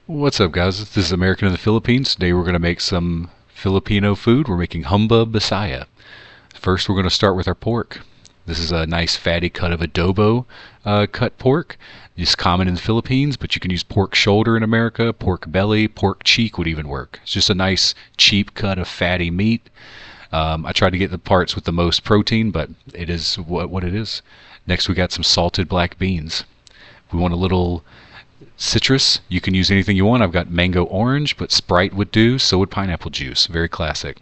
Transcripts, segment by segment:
What's up, guys? This is American in the Philippines. Today we're going to make some Filipino food. We're making Humba Bisaya. First, we're going to start with our pork. This is a nice fatty cut of adobo cut pork. It's common in the Philippines, but you can use pork shoulder in America, pork belly, pork cheek would even work. It's just a nice cheap cut of fatty meat. I tried to get the parts with the most protein, but it is what it is. Next, we got some salted black beans. We want a little citrus. You can use anything you want. I've got mango orange, but Sprite would do. So would pineapple juice. Very classic.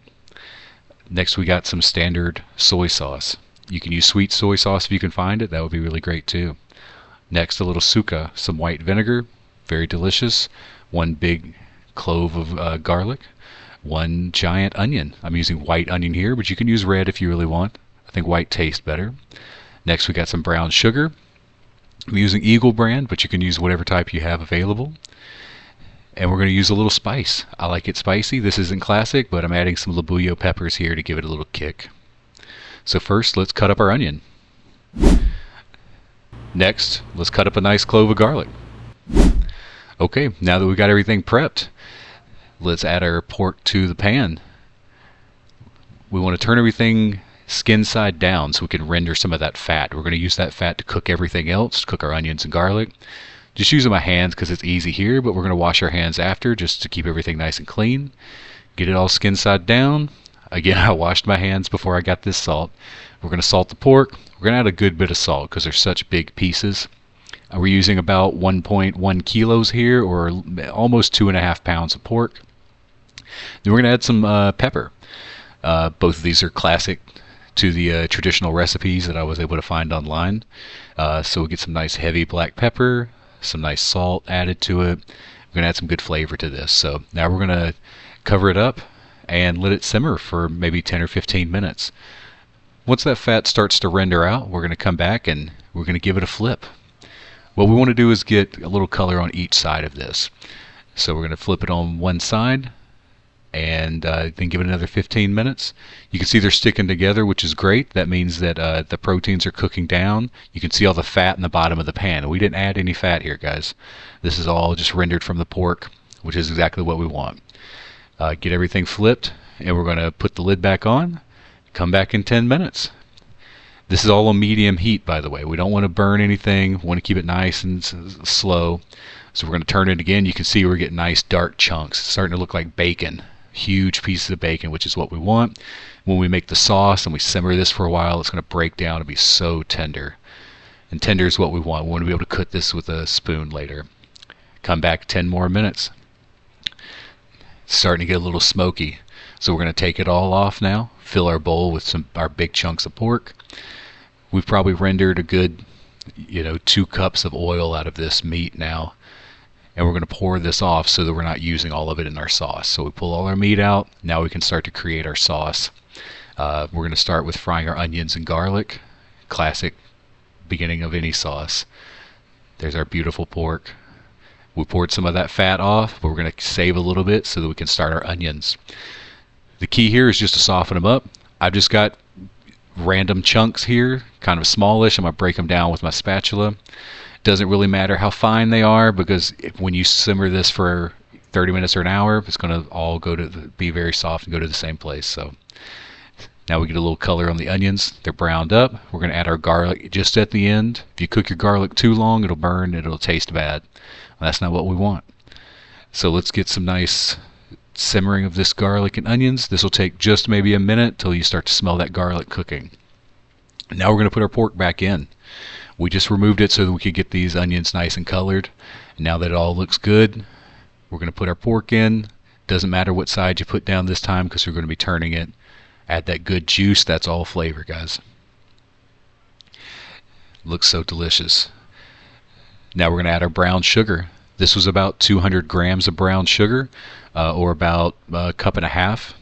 Next, we got some standard soy sauce. You can use sweet soy sauce if you can find it. That would be really great too. Next, a little suka, some white vinegar. Very delicious. One big clove of garlic. One giant onion. I'm using white onion here, but you can use red if you really want. I think white tastes better. Next, we got some brown sugar. I'm using Eagle brand, but you can use whatever type you have available. And we're going to use a little spice. I like it spicy. This isn't classic, but I'm adding some labuyo peppers here to give it a little kick. So first, let's cut up our onion. Next, let's cut up a nice clove of garlic. Okay, now that we've got everything prepped, let's add our pork to the pan. We want to turn everything skin side down so we can render some of that fat. We're going to use that fat to cook everything else, cook our onions and garlic. Just using my hands because it's easy here, but we're going to wash our hands after just to keep everything nice and clean. Get it all skin side down. Again, I washed my hands before I got this salt. We're going to salt the pork. We're going to add a good bit of salt because they're such big pieces. We're using about 1.1 kilos here, or almost 2.5 pounds of pork. Then we're going to add some pepper. Both of these are classic to the traditional recipes that I was able to find online. So we'll get some nice heavy black pepper, some nice salt added to it. We're going to add some good flavor to this. So now we're going to cover it up and let it simmer for maybe 10 or 15 minutes. Once that fat starts to render out, we're going to come back and we're going to give it a flip. What we want to do is get a little color on each side of this. So we're going to flip it on one side and then give it another 15 minutes. You can see they're sticking together, which is great. That means that the proteins are cooking down. You can see all the fat in the bottom of the pan. We didn't add any fat here, guys. This is all just rendered from the pork, which is exactly what we want. Get everything flipped, and we're going to put the lid back on. Come back in 10 minutes. This is all on medium heat, by the way. We don't want to burn anything. We want to keep it nice and slow. So we're going to turn it again. You can see we're getting nice dark chunks. It's starting to look like bacon. Huge pieces of bacon, which is what we want. When we make the sauce and we simmer this for a while, it's going to break down and be so tender. And tender is what we want. We want to be able to cut this with a spoon later. Come back 10 more minutes. It's starting to get a little smoky. So we're going to take it all off now. Fill our bowl with our big chunks of pork. We've probably rendered a good, 2 cups of oil out of this meat now. And we're going to pour this off so that we're not using all of it in our sauce. So we pull all our meat out. Now we can start to create our sauce. We're going to start with frying our onions and garlic. Classic beginning of any sauce. There's our beautiful pork. We poured some of that fat off, but we're going to save a little bit so that we can start our onions. The key here is just to soften them up. I've just got random chunks here, kind of smallish. I'm going to break them down with my spatula. Doesn't really matter how fine they are, because when you simmer this for 30 minutes or an hour, it's going to all be very soft and go to the same place. So now we get a little color on the onions. They're browned up. We're going to add our garlic just at the end. If you cook your garlic too long, it'll burn and it'll taste bad. That's not what we want. So let's get some nice simmering of this garlic and onions. This will take just maybe a minute till you start to smell that garlic cooking. Now we're going to put our pork back in. We just removed it so that we could get these onions nice and colored. And now that it all looks good, we're going to put our pork in. Doesn't matter what side you put down this time because we're going to be turning it. Add that good juice. That's all flavor, guys. Looks so delicious. Now we're going to add our brown sugar. This was about 200 grams of brown sugar, or about a cup and a half.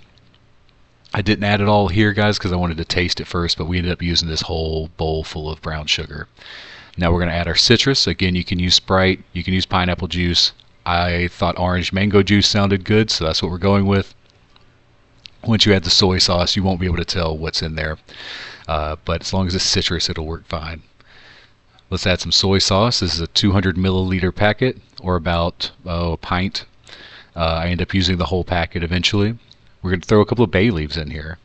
I didn't add it all here, guys, because I wanted to taste it first, but we ended up using this whole bowl full of brown sugar. Now we're going to add our citrus. Again, you can use Sprite, you can use pineapple juice. I thought orange mango juice sounded good, so that's what we're going with. Once you add the soy sauce, you won't be able to tell what's in there, but as long as it's citrus, it'll work fine. Let's add some soy sauce. This is a 200 milliliter packet, or about a pint. I end up using the whole packet eventually. We're going to throw a couple of bay leaves in here.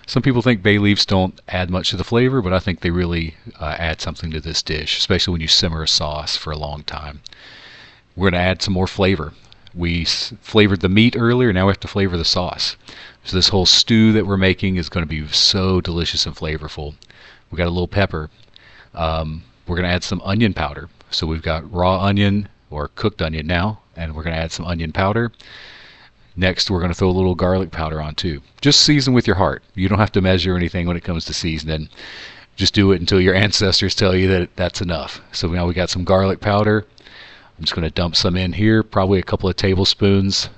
Some people think bay leaves don't add much to the flavor, but I think they really add something to this dish, especially when you simmer a sauce for a long time. We're going to add some more flavor. We flavored the meat earlier, now we have to flavor the sauce. So this whole stew that we're making is going to be so delicious and flavorful. We got a little pepper. We're going to add some onion powder. So we've got raw onion, or cooked onion now, and we're going to add some onion powder. Next, we're going to throw a little garlic powder on too. Just season with your heart. You don't have to measure anything when it comes to seasoning. Just do it until your ancestors tell you that that's enough. So now we got some garlic powder. I'm just going to dump some in here, probably a couple of tablespoons.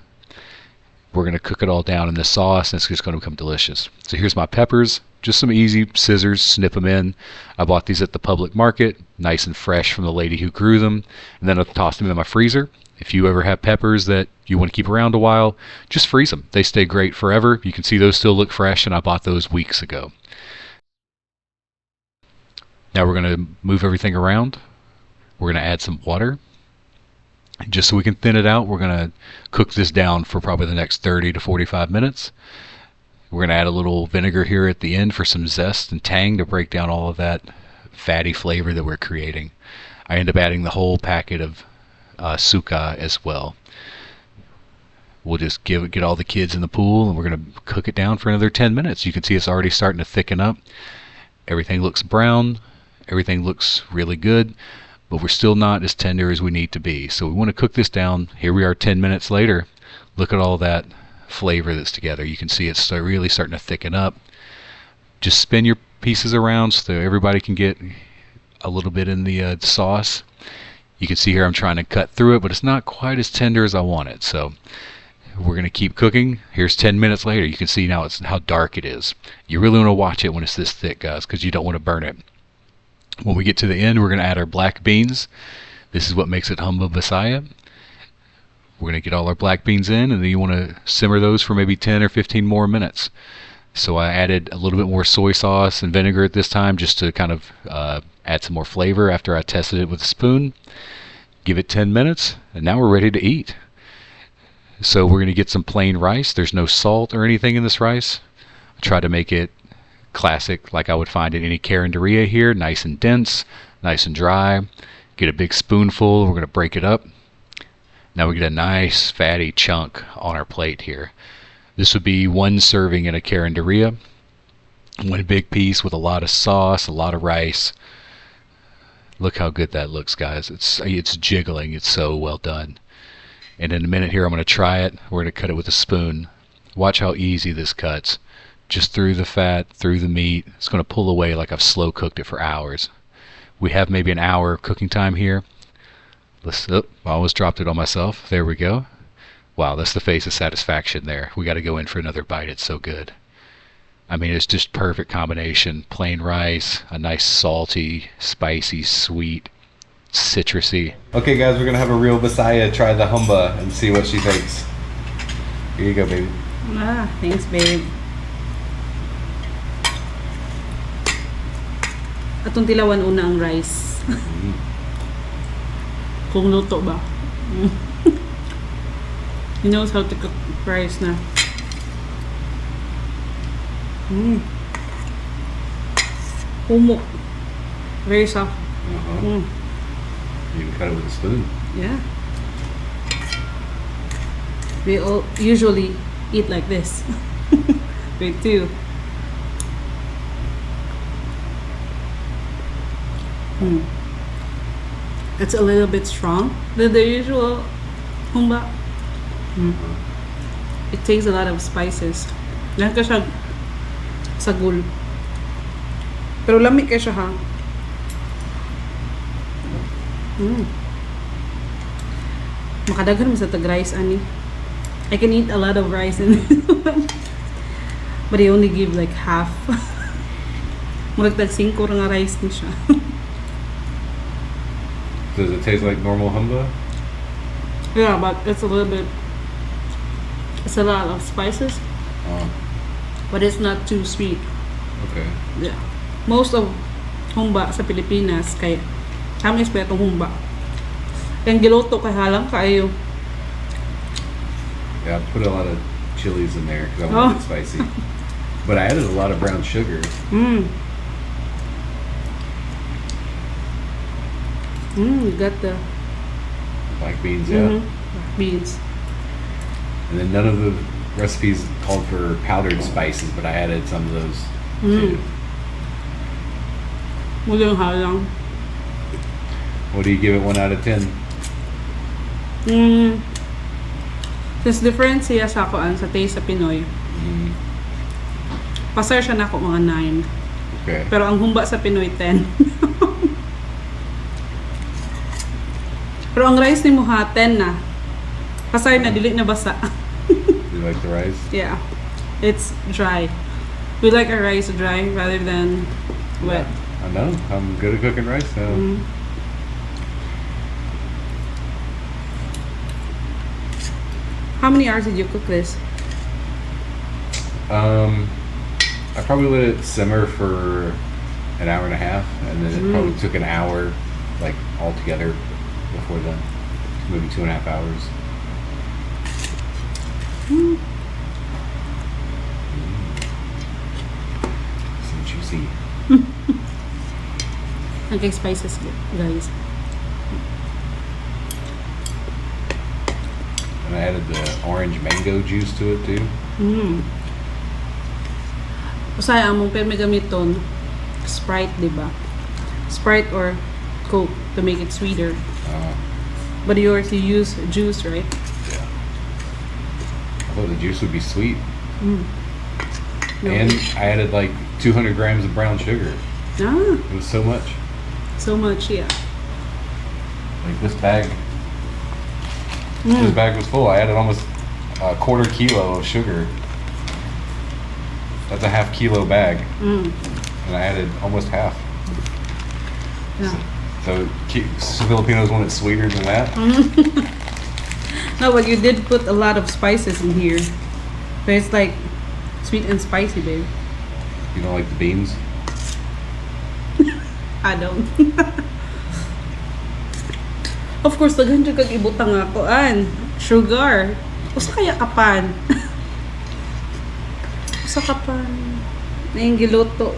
We're going to cook it all down in the sauce, and it's just going to become delicious. So here's my peppers. Just some easy scissors, snip them in. I bought these at the public market, nice and fresh from the lady who grew them. And then I tossed them in my freezer. If you ever have peppers that you want to keep around a while, just freeze them. They stay great forever. You can see those still look fresh, and I bought those weeks ago. Now we're going to move everything around. We're going to add some water. Just so we can thin it out, we're going to cook this down for probably the next 30 to 45 minutes. We're going to add a little vinegar here at the end for some zest and tang to break down all of that fatty flavor that we're creating. I end up adding the whole packet of suka as well. We'll just get all the kids in the pool, and we're going to cook it down for another 10 minutes. You can see it's already starting to thicken up. Everything looks brown. Everything looks really good, but we're still not as tender as we need to be. So we want to cook this down. Here we are 10 minutes later. Look at all that flavor that's together. You can see it's really starting to thicken up. Just spin your pieces around so everybody can get a little bit in the sauce. You can see here I'm trying to cut through it, but it's not quite as tender as I want it. So we're going to keep cooking. Here's 10 minutes later. You can see now it's how dark it is. You really want to watch it when it's this thick, guys, because you don't want to burn it. When we get to the end, we're going to add our black beans. This is what makes it Humba Bisaya. We're going to get all our black beans in, and then you want to simmer those for maybe 10 or 15 more minutes. So I added a little bit more soy sauce and vinegar at this time, just to kind of add some more flavor after I tested it with a spoon. Give it 10 minutes, and now we're ready to eat. So we're going to get some plain rice. There's no salt or anything in this rice. I try to make it classic, like I would find in any carinderia here, nice and dense, nice and dry. Get a big spoonful. We're going to break it up. Now we get a nice fatty chunk on our plate here. This would be one serving in a carinderia. One big piece with a lot of sauce, a lot of rice. Look how good that looks, guys. It's jiggling. It's so well done. And in a minute here, I'm going to try it. We're going to cut it with a spoon. Watch how easy this cuts. Just through the fat, through the meat. It's going to pull away like I've slow cooked it for hours. We have maybe an hour of cooking time here. I almost dropped it on myself. There we go. Wow, that's the face of satisfaction there. We got to go in for another bite. It's so good. I mean, it's just perfect combination. Plain rice, a nice salty, spicy, sweet, citrusy. Okay, guys, we're going to have a real Bisaya try the humba and see what she thinks. Here you go, baby. Thanks, babe. Atong tilawan una ang rice. Kung luto ba. He knows how to cook rice na. Humok. Very soft. You can cut it with a spoon. Yeah. We all usually eat like this. We do. It's a little bit strong than the usual humba. It takes a lot of spices. Yan ka siya sagul. Pero lamig ka siya, ha. Makadaghan mo sa tag rice, ani. I can eat a lot of rice in this one. But I only give like half. Murag tag 5 nga rice ni siya. Does it taste like normal humba? Yeah, but it's a little bit. It's a lot of spices. But it's not too sweet. Okay. Yeah. Most of humba sa Pilipinas kay Tamis pa itong humba. Yung giluto kay halang kayo. Yeah, I put a lot of chilies in there because I wanted it spicy. But I added a lot of brown sugar. You got the Black beans, yeah. black beans. And then none of the recipes called for powdered spices, but I added some of those too. Muli yung halang. What do you give it 1 out of 10? There's difference siya sa akoan sa taste sa Pinoy. Pasar siya na ako mga 9. Okay. Pero ang humba sa Pinoy 10. Pero ang rice ni mo ha 10 na. Pasar na dili na basa. You like the rice? Yeah. It's dry. We like our rice dry rather than wet. I know. I'm good at cooking rice now. How many hours did you cook this? I probably let it simmer for an hour and a half, and then it probably took an hour, like all together, before then. Maybe 2.5 hours. So juicy. Okay, spices guys. And I added the orange mango juice to it too. Usay among pero may gamiton Sprite, di ba? Sprite or Coke to make it sweeter. But yours you use juice, right? Yeah. I thought the juice would be sweet. No. And I added like 200 grams of brown sugar. Ah, It was so much. so much, yeah. Like this bag. This bag was full. I added almost a 1/4 kilo of sugar. That's a 1/2 kilo bag. And I added almost half. Yeah. So Filipinos want it sweeter than that? No, but you did put a lot of spices in here. But it's like sweet and spicy, babe. You don't like the beans? I don't. Of course, daghan jud kag ibutang ako an sugar. Usa kaya kapan? Usa kapan? Naing giluto.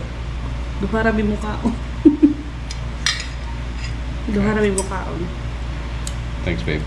Duha ra mi mukaon. Duha ra mi mukaon. Thanks, babe.